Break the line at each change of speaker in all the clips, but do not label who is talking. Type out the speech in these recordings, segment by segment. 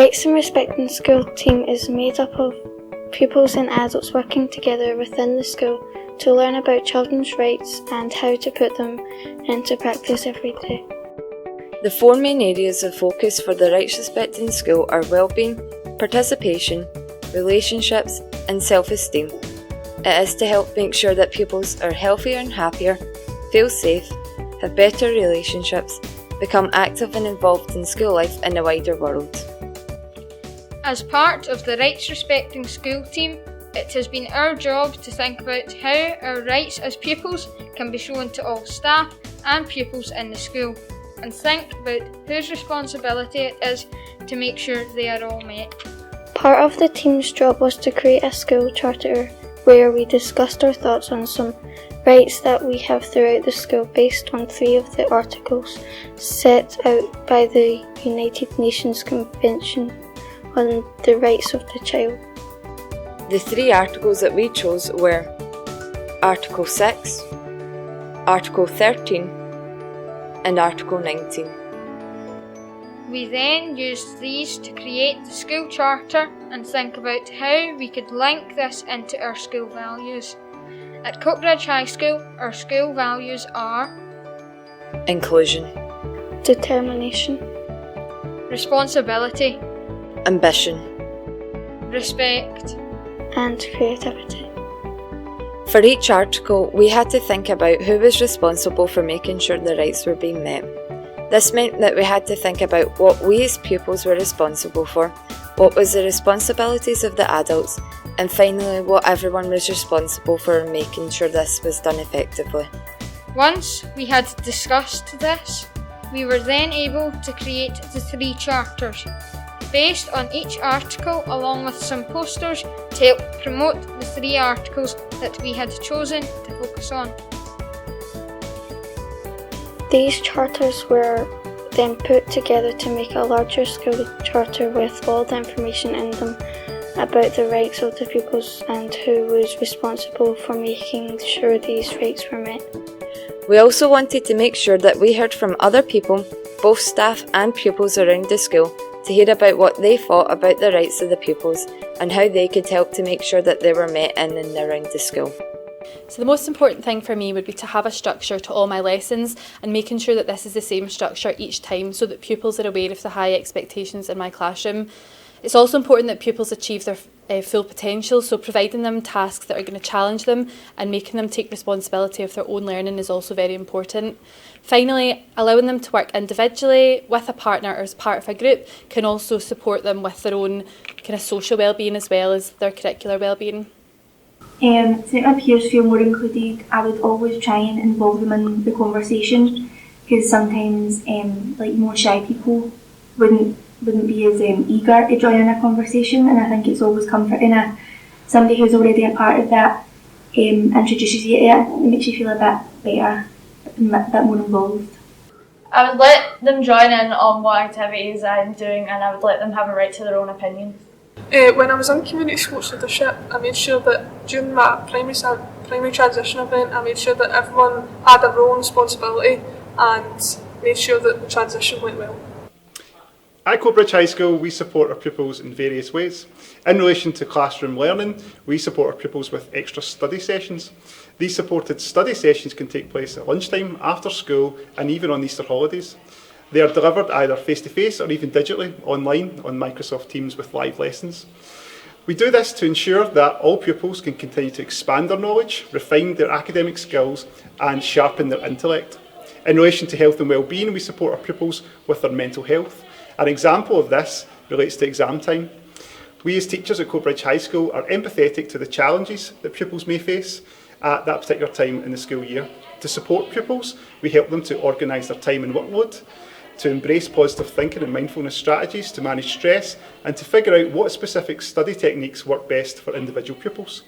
Rights and Respecting School team is made up of pupils and adults working together within the school to learn about children's rights and how to put them into practice every day.
The four main areas of focus for the Rights Respecting School are wellbeing, participation, relationships and self-esteem. It is to help make sure that pupils are healthier and happier, feel safe, have better relationships, become active and involved in school life and the wider world.
As part of the Rights Respecting School team, it has been our job to think about how our rights as pupils can be shown to all staff and pupils in the school, and think about whose responsibility it is to make sure they are all met.
Part of the team's job was to create a school charter where we discussed our thoughts on some rights that we have throughout the school based on 3 of the articles set out by the United Nations Convention on the Rights of the Child.
The 3 articles that we chose were Article 6, Article 13 and Article 19.
We then used these to create the school charter and think about how we could link this into our school values. At Coatbridge High School, our school values are
inclusion,
determination,
responsibility,
ambition,
respect,
and creativity.
For each article, we had to think about who was responsible for making sure the rights were being met. This meant that we had to think about what we as pupils were responsible for, what was the responsibilities of the adults, and finally what everyone was responsible for in making sure this was done effectively.
Once we had discussed this, we were then able to create the 3 charters, based on each article along with some posters to help promote the 3 articles that we had chosen to focus on.
These charters were then put together to make a larger school charter with all the information in them about the rights of the pupils and who was responsible for making sure these rights were met.
We also wanted to make sure that we heard from other people, both staff and pupils around the school, to hear about what they thought about the rights of the pupils and how they could help to make sure that they were met in and around the school.
So the most important thing for me would be to have a structure to all my lessons and making sure that this is the same structure each time so that pupils are aware of the high expectations in my classroom. It's also important that pupils achieve their full potential, so providing them tasks that are going to challenge them and making them take responsibility of their own learning is also very important. Finally, allowing them to work individually, with a partner or as part of a group can also support them with their own kind of social well-being as well as their curricular well-being.
To make my peers feel more included, I would always try and involve them in the conversation, because sometimes more shy people wouldn't be as eager to join in a conversation, and I think it's always comforting if somebody who's already a part of that introduces you to it. It makes you feel a bit better and a bit more involved.
I would let them join in on what activities I'm doing, and I would let them have a right to their own opinion.
When I was in community sports leadership, I made sure that during my primary transition event, I made sure that everyone had their own responsibility and made sure that the transition went well.
At Coatbridge High School, we support our pupils in various ways. In relation to classroom learning, we support our pupils with extra study sessions. These supported study sessions can take place at lunchtime, after school, and even on Easter holidays. They are delivered either face-to-face or even digitally, online, on Microsoft Teams with live lessons. We do this to ensure that all pupils can continue to expand their knowledge, refine their academic skills, and sharpen their intellect. In relation to health and well-being, we support our pupils with their mental health. An example of this relates to exam time. We as teachers at Coatbridge High School are empathetic to the challenges that pupils may face at that particular time in the school year. To support pupils, we help them to organise their time and workload, to embrace positive thinking and mindfulness strategies to manage stress, and to figure out what specific study techniques work best for individual pupils.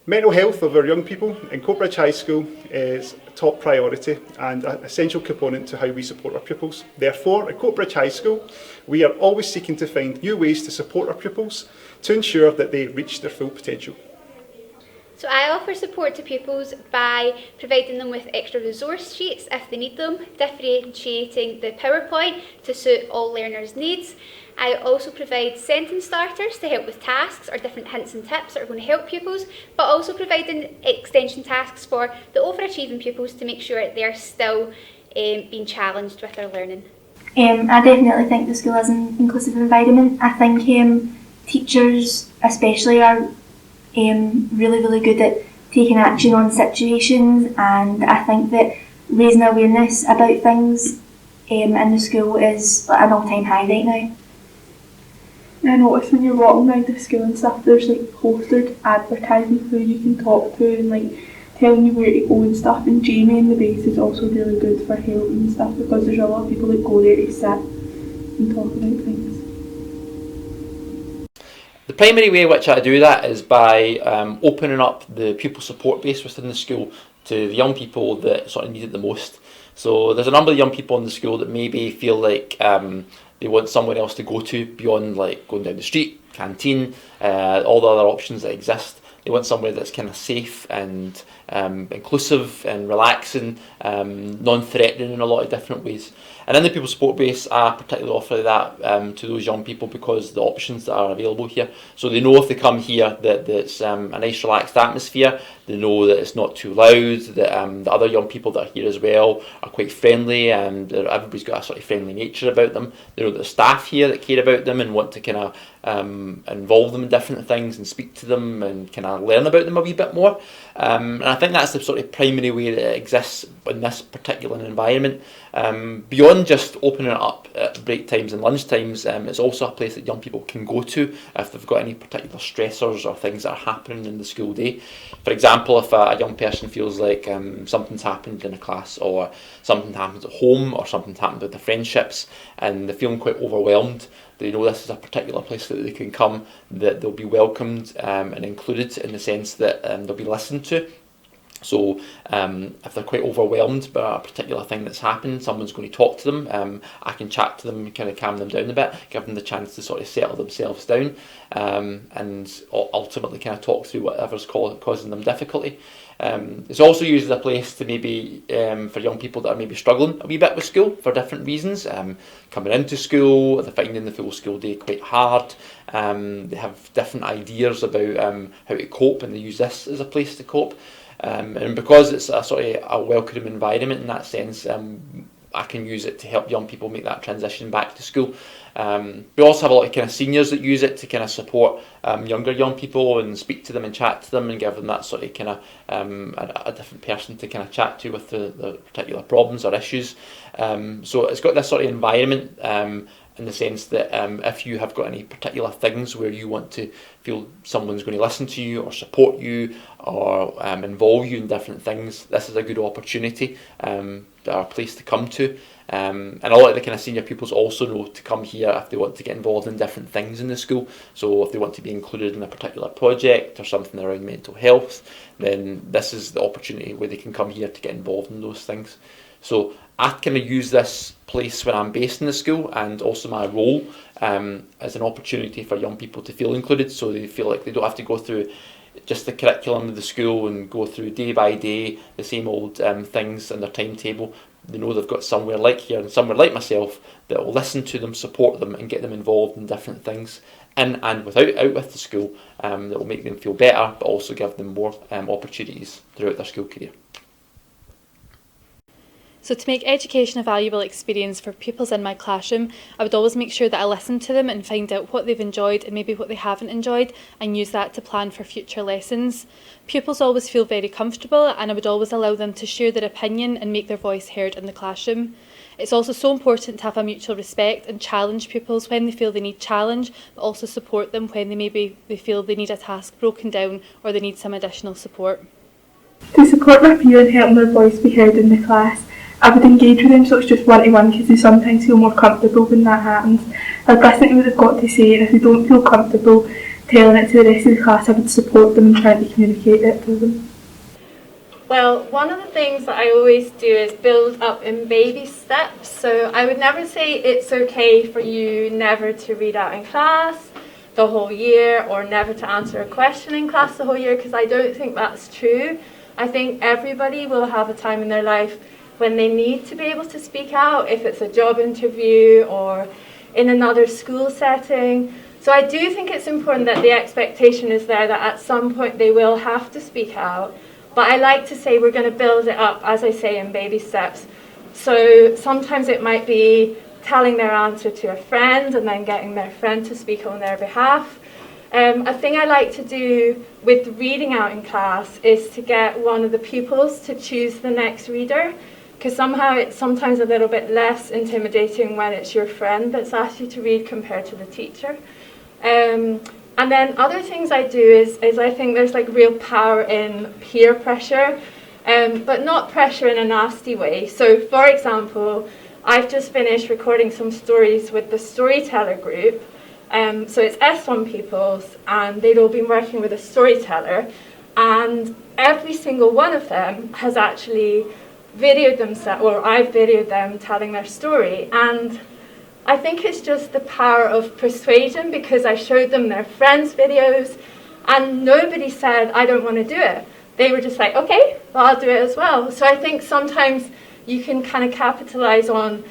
Mental health of our young people in Coatbridge High School is a top priority and an essential component to how we support our pupils. Therefore, at Coatbridge High School, we are always seeking to find new ways to support our pupils to ensure that they reach their full potential.
So I offer support to pupils by providing them with extra resource sheets if they need them, differentiating the PowerPoint to suit all learners' needs. I also provide sentence starters to help with tasks or different hints and tips that are going to help pupils, but also providing extension tasks for the overachieving pupils to make sure they're still being challenged with their learning.
I definitely think the school is an inclusive environment. I think teachers especially are really good at taking action on situations, and I think that raising awareness about things in the school is at an all-time high right now.
I notice when you're walking around the school and stuff, there's like posters advertising who you can talk to and like telling you where to go and stuff, and Jamie in the base is also really good for help and stuff because there's a lot of people that go there to sit and talk about things.
The primary way in which I do that is by opening up the pupil support base within the school to the young people that sort of need it the most. So there's a number of young people in the school that maybe feel like they want somewhere else to go to beyond like going down the street, canteen, all the other options that exist. They want somewhere that's kind of safe and inclusive and relaxing, non-threatening in a lot of different ways. And in the pupil support base, I particularly offer that to those young people because of the options that are available here. So they know if they come here that it's a nice relaxed atmosphere, they know that it's not too loud, that the other young people that are here as well are quite friendly and everybody's got a sort of friendly nature about them. They know that there's staff here that care about them and want to kind of involve them in different things and speak to them and kind of learn about them a wee bit more. And I think that's the sort of primary way that it exists in this particular environment. Beyond just opening it up at break times and lunch times, it's also a place that young people can go to if they've got any particular stressors or things that are happening in the school day. For example, if a young person feels like something's happened in a class or something happens at home or something's happened with their friendships and they're feeling quite overwhelmed, they know this is a particular place that they can come, that they'll be welcomed and included in the sense that they'll be listened to. So if they're quite overwhelmed by a particular thing that's happened, someone's going to talk to them. I can chat to them and kind of calm them down a bit, give them the chance to sort of settle themselves down and ultimately kind of talk through whatever's causing them difficulty. It's also used as a place to maybe for young people that are maybe struggling a wee bit with school for different reasons. Coming into school, they're finding the full school day quite hard. They have different ideas about how to cope, and they use this as a place to cope. And because it's a sort of a welcoming environment in that sense, I can use it to help young people make that transition back to school. We also have a lot of kind of seniors that use it to kind of support younger young people and speak to them and chat to them and give them that sort of kind of a different person to kind of chat to with the particular problems or issues. So it's got this sort of environment in the sense that if you have got any particular things where you want to feel someone's going to listen to you or support you or involve you in different things, this is a good opportunity or a place to come to. And a lot of the kind of senior pupils also know to come here if they want to get involved in different things in the school. So if they want to be included in a particular project or something around mental health, then this is the opportunity where they can come here to get involved in those things. So I kind of use this place when I'm based in the school and also my role as an opportunity for young people to feel included, so they feel like they don't have to go through just the curriculum of the school and go through day by day the same old things in their timetable. They know they've got somewhere like here and somewhere like myself that will listen to them, support them and get them involved in different things in and out with the school that will make them feel better but also give them more opportunities throughout their school career.
So to make education a valuable experience for pupils in my classroom, I would always make sure that I listen to them and find out what they've enjoyed and maybe what they haven't enjoyed and use that to plan for future lessons. Pupils always feel very comfortable and I would always allow them to share their opinion and make their voice heard in the classroom. It's also so important to have a mutual respect and challenge pupils when they feel they need challenge, but also support them when they feel they need a task broken down or they need some additional support.
To support my peer and help their voice be heard in the class, I would engage with them so it's just one-to-one because they sometimes feel more comfortable when that happens. I would listen to what they've got to say, and if they don't feel comfortable telling it to the rest of the class, I would support them and try to communicate it to them.
Well, one of the things that I always do is build up in baby steps. So I would never say it's okay for you never to read out in class, the whole year or never to answer a question in class the whole year, because I don't think that's true. I think everybody will have a time in their life when they need to be able to speak out, if it's a job interview or in another school setting. So I do think it's important that the expectation is there that at some point they will have to speak out. But I like to say we're going to build it up, as I say, in baby steps. So sometimes it might be telling their answer to a friend and then getting their friend to speak on their behalf. A thing I like to do with reading out in class is to get one of the pupils to choose the next reader, because somehow it's sometimes a little bit less intimidating when it's your friend that's asked you to read compared to the teacher. And then other things I do is I think there's like real power in peer pressure, but not pressure in a nasty way. So for example, I've just finished recording some stories with the storyteller group. So it's S1 pupils, and they'd all been working with a storyteller, and every single one of them has actually videoed themselves, or I've videoed them telling their story. And I think it's just the power of persuasion, because I showed them their friends' videos and nobody said, I don't want to do it. They were just like, okay, well, I'll do it as well. So I think sometimes you can kind of capitalize on,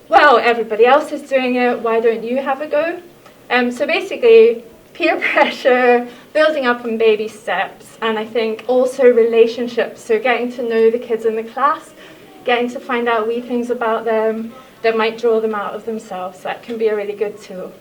well, everybody else is doing it, why don't you have a go? So basically, peer pressure, building up in baby steps, and I think also relationships, so getting to know the kids in the class, getting to find out wee things about them that might draw them out of themselves. That can be a really good tool.